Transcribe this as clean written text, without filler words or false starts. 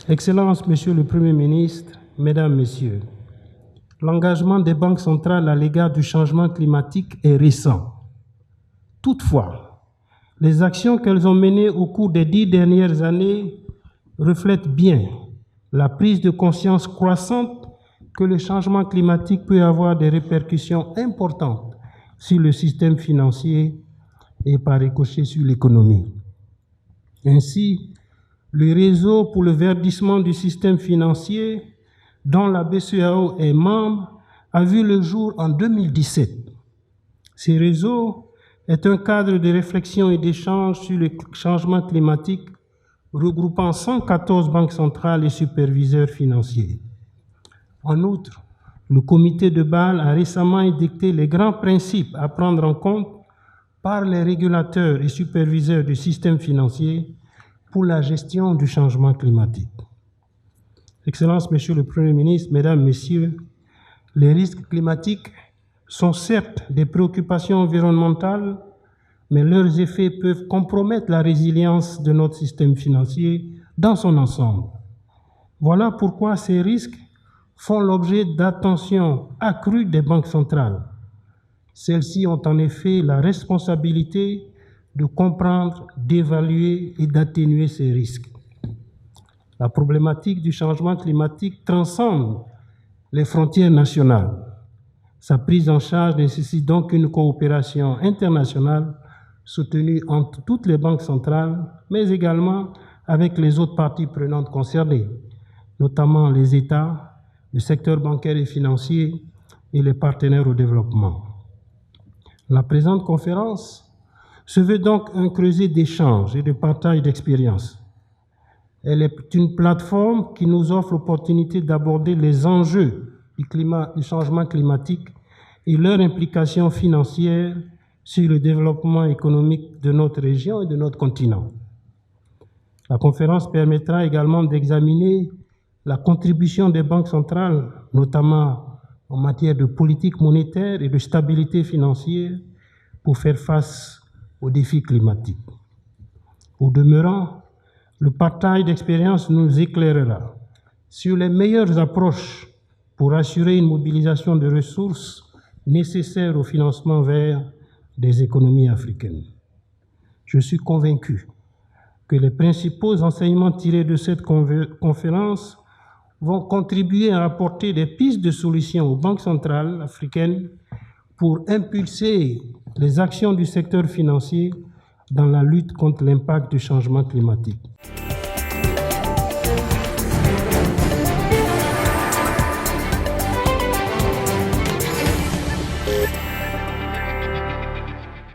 Excellences, Monsieur le Premier ministre, Mesdames, Messieurs, l'engagement des banques centrales à l'égard du changement climatique est récent. Toutefois, les actions qu'elles ont menées au cours des 10 dernières années reflètent bien la prise de conscience croissante que le changement climatique peut avoir des répercussions importantes sur le système financier et par ricochet sur l'économie. Ainsi, le réseau pour le verdissement du système financier, dont la BCEAO est membre, a vu le jour en 2017. Ce réseau est un cadre de réflexion et d'échange sur le changement climatique regroupant 114 banques centrales et superviseurs financiers. En outre, le comité de Bâle a récemment édicté les grands principes à prendre en compte par les régulateurs et superviseurs du système financier pour la gestion du changement climatique. Excellences, Monsieur le Premier ministre, Mesdames, Messieurs, les risques climatiques sont certes des préoccupations environnementales, mais leurs effets peuvent compromettre la résilience de notre système financier dans son ensemble. Voilà pourquoi ces risques font l'objet d'attention accrue des banques centrales. Celles-ci ont en effet la responsabilité de comprendre, d'évaluer et d'atténuer ces risques. La problématique du changement climatique transcende les frontières nationales. Sa prise en charge nécessite donc une coopération internationale soutenue entre toutes les banques centrales, mais également avec les autres parties prenantes concernées, notamment les États, le secteur bancaire et financier et les partenaires au développement. La présente conférence se veut donc un creuset d'échanges et de partage d'expériences. Elle est une plateforme qui nous offre l'opportunité d'aborder les enjeux du changement climatique et leurs implications financières sur le développement économique de notre région et de notre continent. La conférence permettra également d'examiner la contribution des banques centrales, notamment en matière de politique monétaire et de stabilité financière, pour faire face aux défis climatiques. Au demeurant, le partage d'expériences nous éclairera sur les meilleures approches pour assurer une mobilisation de ressources nécessaires au financement vert des économies africaines. Je suis convaincu que les principaux enseignements tirés de cette conférence vont contribuer à apporter des pistes de solutions aux banques centrales africaines pour impulser les actions du secteur financier dans la lutte contre l'impact du changement climatique.